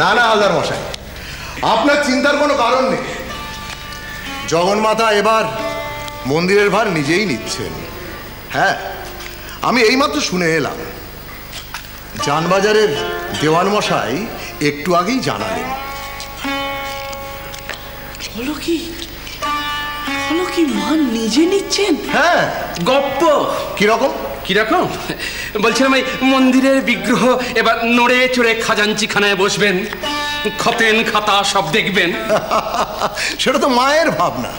না না হালদার মশাই, আপনার চিন্তার কোনো কারণ নেই। জগন্মাতা এবার মন্দিরের ভার নিজেই নিচ্ছেন। হ্যাঁ, আমি এইমাত্র শুনে এলাম, জানবাজারের দেওয়ান মশাই একটু আগেই জানালেন। বলো কি মা নিজে নিচ্ছেন? হ্যাঁ। গপ্প কিরকম? কিরকম বলছিলাম, এই মন্দিরের বিগ্রহ এবার নড়ে চড়ে খাজাঞ্চিখানায় বসবেন, খতেন খাতা সব দেখবেন। সেটা তো মায়ের ভাবনা,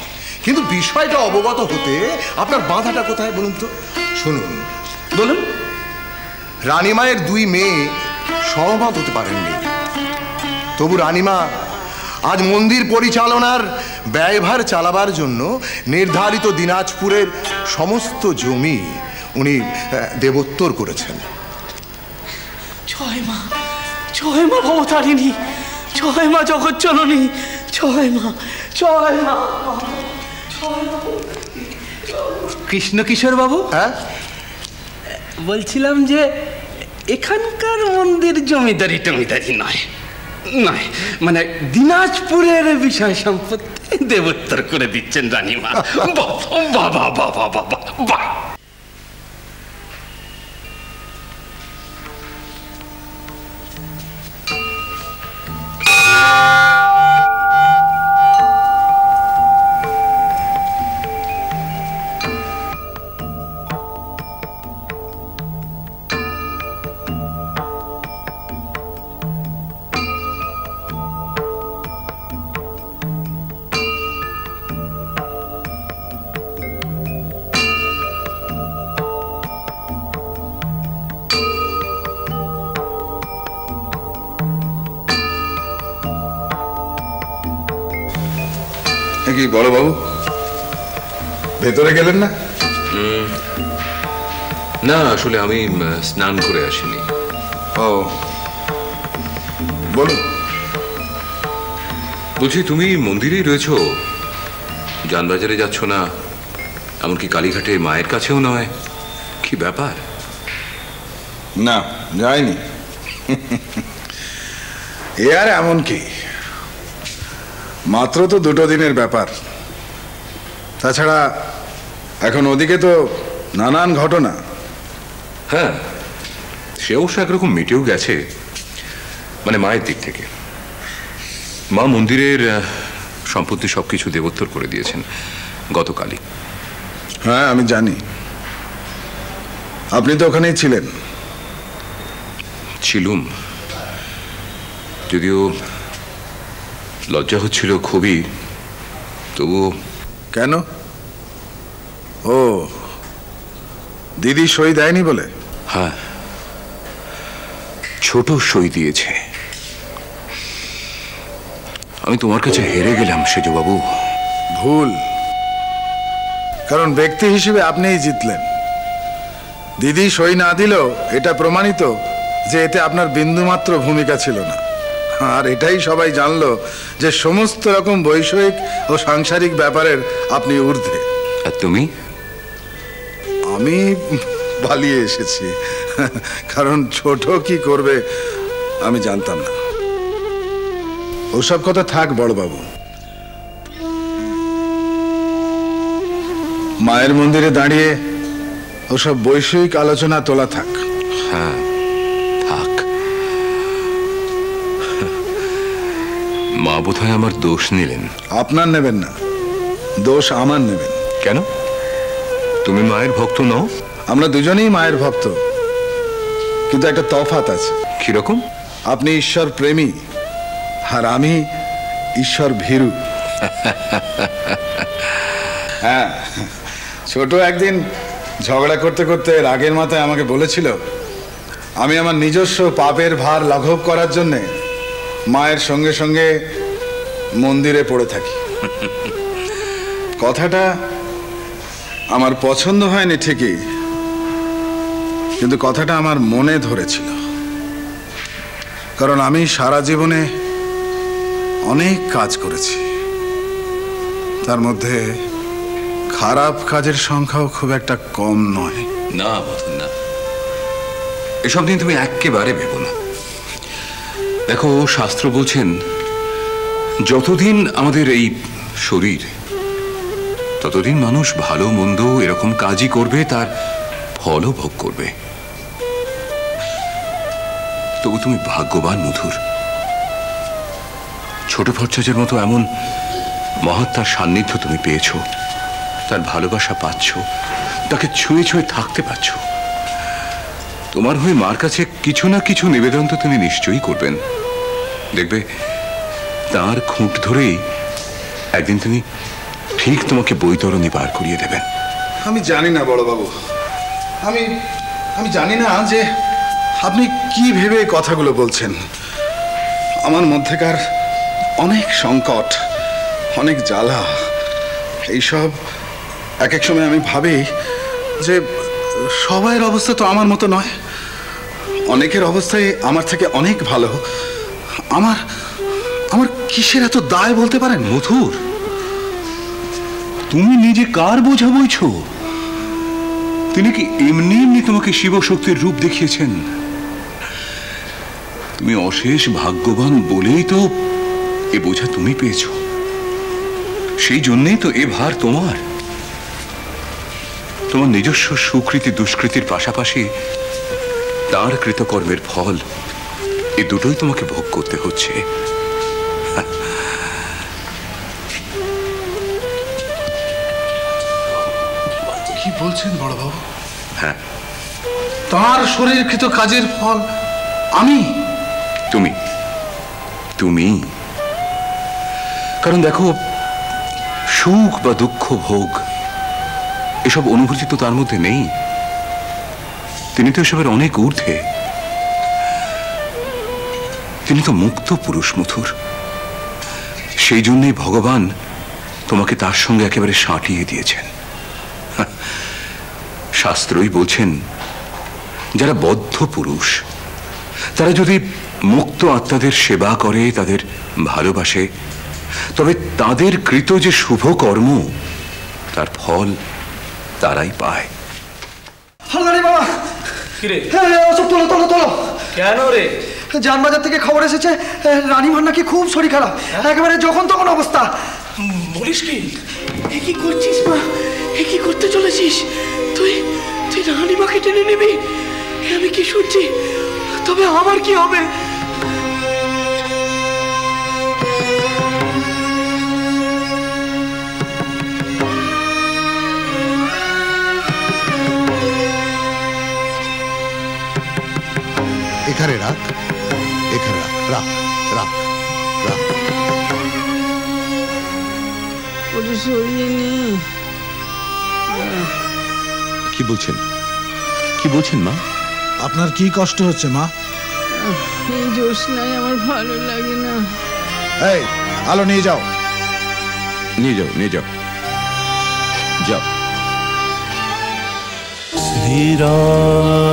কিন্তু বিষয়টা অবগত হতে আপনার বাধাটা কোথায় বলুন তো? শুনুন। বলুন। রানীমায়ের 2 মেয়ে সহমত হতে পারেননি, তবু রানীমা আজ মন্দির পরিচালনার ব্যয়ভার চালাবার জন্য নির্ধারিত দিনাজপুরের সমস্ত জমি উনি দেবোত্তর করেছেন। জয় মা ভবতারিণী, জয় মা জগজ্জননী, জয় মা। কৃষ্ণ কিশোর বাবু, হ্যাঁ বলছিলাম যে এখানকার মন্দির জমিদারি টমিদারি নয়, মানে দিনাজপুরের বিষয় সম্পত্তি দেবোত্তর করে দিচ্ছেন রানীমা। বাবা বাবা বাবা বাবা। কি বলো বাবু, ভেতরে গেলেন না? না, আসলে আমি স্নান করে আসিনি। ও, বলুন। বলছি, তুমি মন্দিরেই রয়েছো, জানবাজারে যাচ্ছ না, এমনকি কালীঘাটে মায়ের কাছেও নয়, কি ব্যাপার? না, যাইনি। এ আর এমন কি, মাত্র তো 2 দিনের ব্যাপার। তাছাড়া এখন ওদিকে তো নানান ঘটনা। হ্যাঁ, সে অবশ্য একরকম মিটেও গেছে, মানে মায়ের দিক থেকে। মা মন্দিরের সম্পত্তি সবকিছু দেবোত্তর করে দিয়েছেন গতকালই। হ্যাঁ, আমি জানি। আপনি তো ওখানেই ছিলেন। ছিলুম, যদিও লজ্জা হচ্ছিল খুবই, তবু। কেন? ও, দিদি সই দেয়নি বলে? হ্যাঁ, ছোট সই দিয়েছে। আমি তোমার কাছে হেরে গেলাম সেজবাবু। ভুল, কারণ ব্যক্তি হিসেবে আপনিই জিতলেন। দিদি সই না দিলেও এটা প্রমাণিত যে এতে আপনার বিন্দুমাত্র ভূমিকা ছিল না। আর এটাই সবাই জানলো যে সমস্ত রকম বৈষয়িক ও সাংসারিক ব্যাপারের আপনি ঊর্ধ্বে। আর তুমি? আমি পালিয়ে এসেছি, কারণ ছোট কি করবে আমি জানতাম না। ওসব কথা থাক বড়বাবু, মায়ের মন্দিরে দাঁড়িয়ে ওসব বৈষয়িক আলোচনা তোলা থাক। হ্যাঁ, থাক। মা বোধহয় আমার দোষ নিলেন। আপনার নেবেন না, দোষ আমার নেবেন। কেন? তুমি মায়ের ভক্ত নও? আমরা দুজনেই মায়ের ভক্ত, কিন্তু একটা তফাৎ আছে। কিরকম? আপনি ঈশ্বর প্রেমী আর আমি ঈশ্বর ভীরু। হ্যাঁ, ছোট একদিন ঝগড়া করতে করতে রাগের মাথায় আমাকে বলেছিল আমি আমার নিজস্ব পাপের ভার লাঘব করার জন্যে মায়ের সঙ্গে সঙ্গে মন্দিরে পড়ে থাকি। কথাটা আমার পছন্দ হয়নি ঠিকই, কিন্তু কথাটা আমার মনে ধরেছিল। কারণ আমি সারা জীবনে অনেক কাজ করেছি, তার মধ্যে খারাপ কাজের সংখ্যাও খুব একটা কম নয়। না মতন না, এসব নিয়ে তুমি একেবারে ভেবো না। দেখো, শাস্ত্র বলছেন যতদিন আমাদের এই শরীর, ততদিন মানুষ ভালো মন্দ এরকম কাজই করবে, তার ফলও ভোগ করবে। তবু তুমি ভাগ্যবান মধুর। ছোট ভট্টাচার্যের মতো এমন মহাত্মার সান্নিধ্য তুমি পেয়েছো, তার ভালোবাসা পাচ্ছ, তাকে ছুঁয়ে ছুঁয়ে থাকতে পারছ। তোমার হয়ে মার কাছে কিছু না কিছু নিবেদন তো তিনি নিশ্চয়ই করবেন। দেখবে তার খুঁট ধরেই একদিন তিনি ঠিক তোমাকে বৈতরণী পার করিয়ে দেবেন। আমি জানি না বড়বাবু, আমি জানি না যে আপনি কি ভেবে এই কথাগুলো বলছেন। আমার মধ্যেকার অনেক সংকট, অনেক জ্বালা, এইসব এক এক সময় আমি ভাবি যে সবাইয়ের অবস্থা তো আমার মতো নয়, অনেকের অবস্থায় আমার থেকে অনেক ভালো। আমার আমার কিসের এত দায় বলতে পারেন? মধুর, তুমি নিজে কার বোঝা বইছো? তিনি কি এমনি এমনি তোমাকে শিবশক্তির রূপ দেখিয়েছেন? তুমি অশেষ ভাগ্যবান বলেই তো এ বোঝা তুমি পেয়েছ। সেই জন্যই তো এ ভার তোমার। তোমার নিজস্ব সুকৃতি দুষ্কৃতির পাশাপাশি তার কৃতকর্মের ফল, এ দুটোই তোমাকে ভোগ করতে হচ্ছে। কি বলছেন বড়বাবু? হ্যাঁ, তার শরীরকৃত কাজের ফল আমি? তুমি তুমি কারণ দেখো, সুখ বা দুঃখ ভোগ এসব অনুভূতি তো তার মধ্যে নেই। তিনি তো এসবের অনেক ঊর্ধ্বে। তিনি তো মুক্ত পুরুষ মধুর। সেই জন্যই ভগবান তোমাকে তার সঙ্গে একেবারে সাঁটিয়ে দিয়েছেন। শাস্ত্রই বলছেন, যারা বদ্ধ পুরুষ তারা যদি মুক্ত আত্মাদের সেবা করে, তাদের ভালোবাসে, তবে তাদের কৃত যে শুভ কর্ম, তার ফল তারাই পায়। হালদারি বাবা, কিরে ওসব তোলো তোলো তোলো। কেন রে? জানবাজার থেকে খবর এসেছে রানীমার নাকি খুব শরীর খারাপ, একেবারে যখন তখন অবস্থা। বলিস কি? এ কি করছিস মা? এ কি করতে চলেছিস তুই? তুই রানীমাকে টেনে নিবি? আমি কি শুনছি? তবে আমার কি হবে? এখানে রাখ, এখানে রাখ, রাখ রাখ রাখ। ওটা সরিয়ে নি। কি বলছেন? কি বলছেন মা? আপনার কি কষ্ট হচ্ছে মা? এই জ্যোৎস্নায় আমার ভালো লাগে না। এই আলো নিয়ে যাও। নিয়ে যাও, নিয়ে যাও, যাও। শ্রীরাম